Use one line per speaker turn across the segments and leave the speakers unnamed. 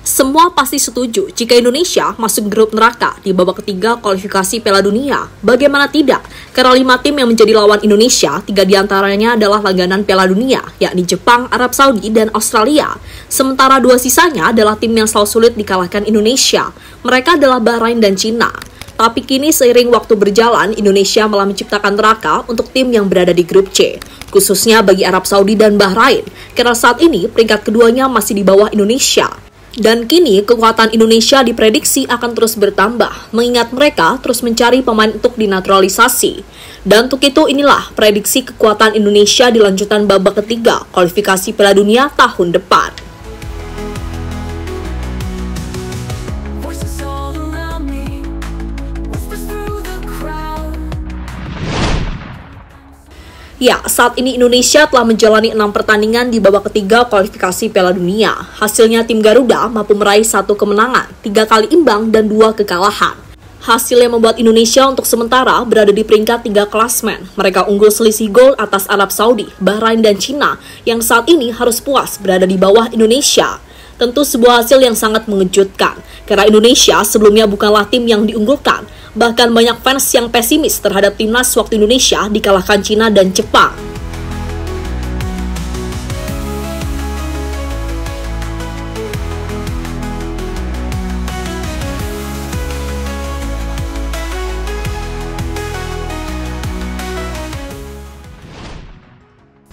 Semua pasti setuju jika Indonesia masuk grup neraka di babak ketiga kualifikasi Piala Dunia. Bagaimana tidak? Karena 5 tim yang menjadi lawan Indonesia, 3 diantaranya adalah langganan Piala Dunia, yakni Jepang, Arab Saudi, dan Australia. Sementara 2 sisanya adalah tim yang selalu sulit dikalahkan Indonesia. Mereka adalah Bahrain dan Cina. Tapi kini seiring waktu berjalan, Indonesia malah menciptakan neraka untuk tim yang berada di grup C, khususnya bagi Arab Saudi dan Bahrain, karena saat ini peringkat keduanya masih di bawah Indonesia. Dan kini kekuatan Indonesia diprediksi akan terus bertambah, mengingat mereka terus mencari pemain untuk dinaturalisasi. Dan untuk itu inilah prediksi kekuatan Indonesia di lanjutan babak ketiga kualifikasi Piala Dunia tahun depan. Ya, saat ini Indonesia telah menjalani 6 pertandingan di babak ketiga kualifikasi Piala Dunia. Hasilnya tim Garuda mampu meraih 1 kemenangan, 3 kali imbang, dan 2 kekalahan. Hasil yang membuat Indonesia untuk sementara berada di peringkat 3 klasmen. Mereka unggul selisih gol atas Arab Saudi, Bahrain, dan Cina yang saat ini harus puas berada di bawah Indonesia. Tentu sebuah hasil yang sangat mengejutkan, karena Indonesia sebelumnya bukanlah tim yang diunggulkan. Bahkan banyak fans yang pesimis terhadap timnas waktu Indonesia dikalahkan Cina dan Jepang.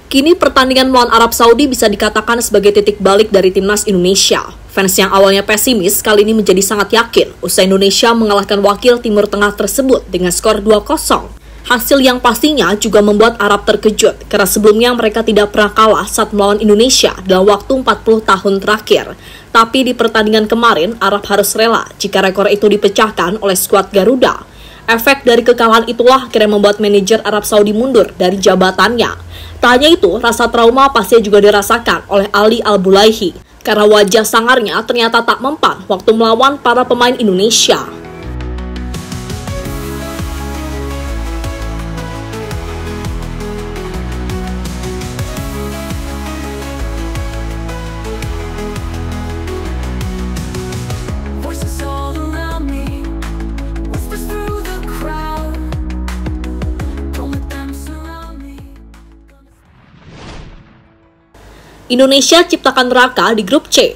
Kini pertandingan melawan Arab Saudi bisa dikatakan sebagai titik balik dari timnas Indonesia. Fans yang awalnya pesimis kali ini menjadi sangat yakin usai Indonesia mengalahkan wakil Timur Tengah tersebut dengan skor 2-0. Hasil yang pastinya juga membuat Arab terkejut karena sebelumnya mereka tidak pernah kalah saat melawan Indonesia dalam waktu 40 tahun terakhir. Tapi di pertandingan kemarin, Arab harus rela jika rekor itu dipecahkan oleh skuad Garuda. Efek dari kekalahan itulah akhirnya membuat manajer Arab Saudi mundur dari jabatannya. Tak hanya itu, rasa trauma pasti juga dirasakan oleh Ali Al-Bulaihi karena wajah sangarnya ternyata tak mempan waktu melawan para pemain Indonesia. Indonesia ciptakan neraka di grup C.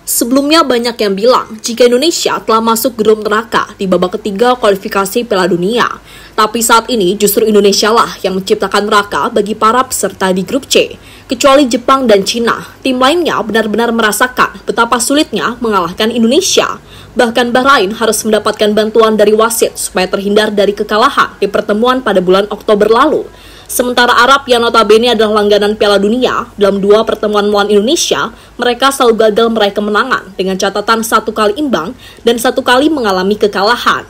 Sebelumnya banyak yang bilang jika Indonesia telah masuk grup neraka di babak ketiga kualifikasi Piala Dunia. Tapi saat ini justru Indonesia lah yang menciptakan neraka bagi para peserta di grup C. Kecuali Jepang dan Cina, tim lainnya benar-benar merasakan betapa sulitnya mengalahkan Indonesia. Bahkan Bahrain harus mendapatkan bantuan dari wasit supaya terhindar dari kekalahan di pertemuan pada bulan Oktober lalu. Sementara Arab yang notabene adalah langganan Piala Dunia, dalam 2 pertemuan melawan Indonesia, mereka selalu gagal meraih kemenangan dengan catatan 1 kali imbang dan 1 kali mengalami kekalahan.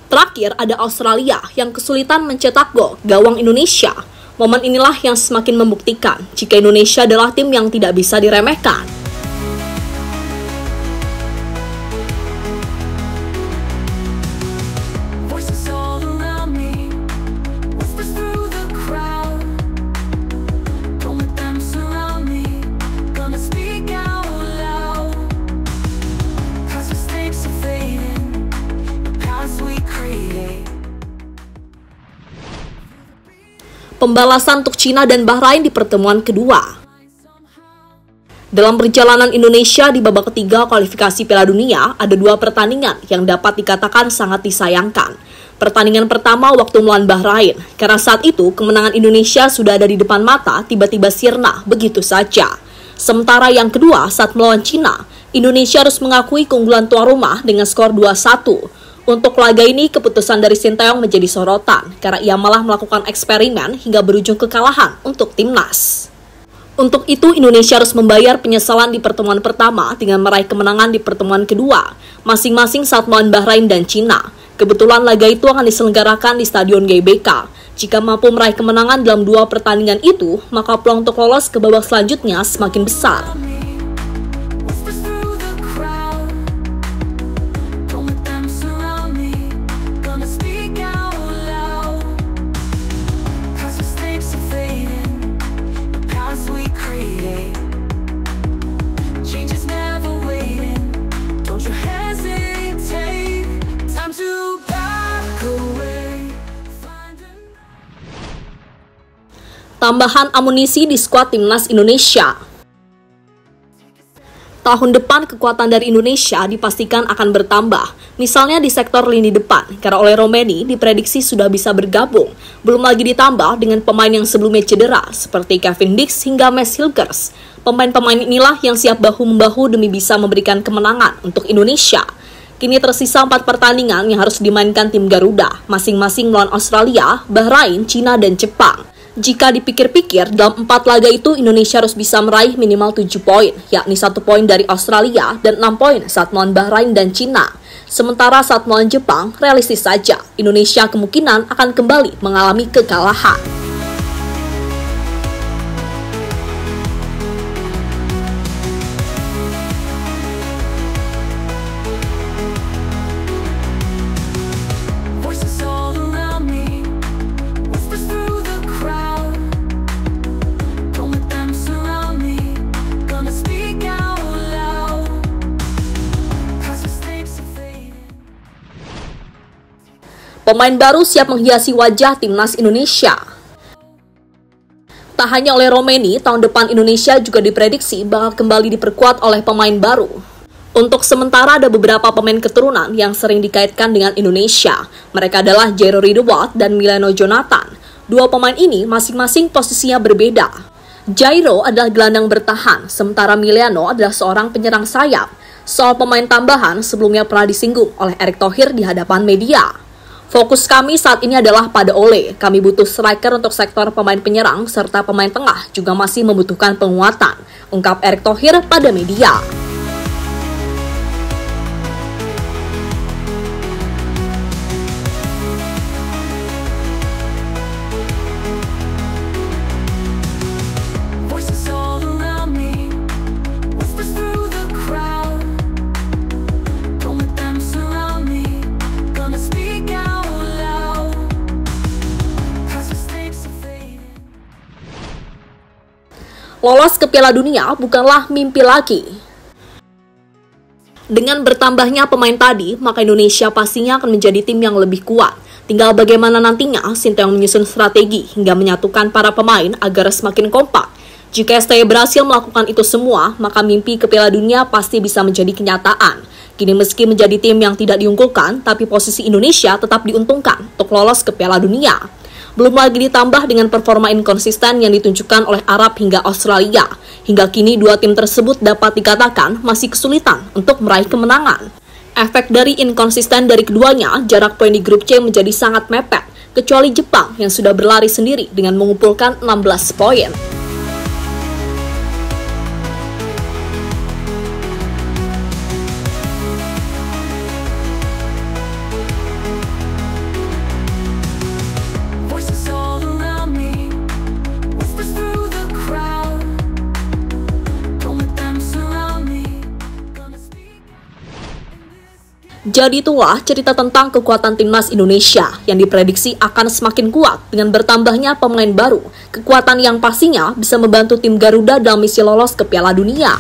Terakhir ada Australia yang kesulitan mencetak gol gawang Indonesia. Momen inilah yang semakin membuktikan jika Indonesia adalah tim yang tidak bisa diremehkan. Pembalasan untuk Cina dan Bahrain di pertemuan kedua. Dalam perjalanan Indonesia di babak ketiga kualifikasi Piala Dunia, ada 2 pertandingan yang dapat dikatakan sangat disayangkan. Pertandingan pertama waktu melawan Bahrain, karena saat itu kemenangan Indonesia sudah ada di depan mata, tiba-tiba sirna begitu saja. Sementara yang kedua saat melawan Cina, Indonesia harus mengakui keunggulan tuan rumah dengan skor 2-1. Untuk laga ini, keputusan dari Sinteyong menjadi sorotan karena ia malah melakukan eksperimen hingga berujung kekalahan untuk timnas. Untuk itu, Indonesia harus membayar penyesalan di pertemuan pertama dengan meraih kemenangan di pertemuan kedua, masing-masing saat melawan Bahrain dan Cina. Kebetulan laga itu akan diselenggarakan di Stadion GBK. Jika mampu meraih kemenangan dalam 2 pertandingan itu, maka peluang untuk lolos ke babak selanjutnya semakin besar.
Fading
Tambahan amunisi di skuad timnas Indonesia. Tahun depan kekuatan dari Indonesia dipastikan akan bertambah, misalnya di sektor lini depan, karena oleh Romeni diprediksi sudah bisa bergabung, belum lagi ditambah dengan pemain yang sebelumnya cedera, seperti Kevin Dix hingga Mads Hilgers. Pemain-pemain inilah yang siap bahu-membahu demi bisa memberikan kemenangan untuk Indonesia. Kini tersisa 4 pertandingan yang harus dimainkan tim Garuda, masing-masing melawan Australia, Bahrain, Cina, dan Jepang. Jika dipikir-pikir, dalam 4 laga itu Indonesia harus bisa meraih minimal 7 poin, yakni 1 poin dari Australia dan 6 poin saat melawan Bahrain dan Cina. Sementara saat melawan Jepang, realistis saja, Indonesia kemungkinan akan kembali mengalami kekalahan. Pemain baru siap menghiasi wajah timnas Indonesia. Tak hanya oleh Romeni, tahun depan Indonesia juga diprediksi bakal kembali diperkuat oleh pemain baru. Untuk sementara ada beberapa pemain keturunan yang sering dikaitkan dengan Indonesia. Mereka adalah Jairo Ridwan dan Milano Jonathan. Dua pemain ini masing-masing posisinya berbeda. Jairo adalah gelandang bertahan, sementara Milano adalah seorang penyerang sayap. Soal pemain tambahan sebelumnya pernah disinggung oleh Erick Thohir di hadapan media. Fokus kami saat ini adalah pada Ole. Kami butuh striker untuk sektor pemain penyerang serta pemain tengah juga masih membutuhkan penguatan, ungkap Erick Thohir pada media. Lolos ke Piala Dunia bukanlah mimpi lagi. Dengan bertambahnya pemain tadi, maka Indonesia pastinya akan menjadi tim yang lebih kuat. Tinggal bagaimana nantinya Sinteyong menyusun strategi hingga menyatukan para pemain agar semakin kompak. Jika STY berhasil melakukan itu semua, maka mimpi ke Piala Dunia pasti bisa menjadi kenyataan. Kini meski menjadi tim yang tidak diunggulkan, tapi posisi Indonesia tetap diuntungkan untuk lolos ke Piala Dunia. Belum lagi ditambah dengan performa inkonsisten yang ditunjukkan oleh Arab hingga Australia. Hingga kini dua tim tersebut dapat dikatakan masih kesulitan untuk meraih kemenangan. Efek dari inkonsisten dari keduanya, jarak poin di grup C menjadi sangat mepet, kecuali Jepang yang sudah berlari sendiri dengan mengumpulkan 16 poin. Jadi itulah cerita tentang kekuatan timnas Indonesia yang diprediksi akan semakin kuat dengan bertambahnya pemain baru. Kekuatan yang pastinya bisa membantu tim Garuda dalam misi lolos ke Piala Dunia.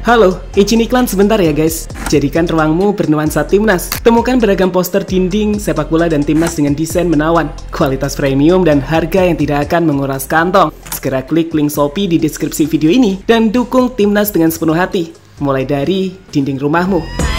Halo, izin iklan sebentar ya guys. Jadikan ruangmu bernuansa timnas. Temukan beragam poster dinding, sepak bola dan timnas dengan desain menawan, kualitas premium dan harga yang tidak akan menguras kantong. Segera klik link Shopee di deskripsi video ini dan dukung timnas dengan sepenuh hati. Mulai dari dinding rumahmu.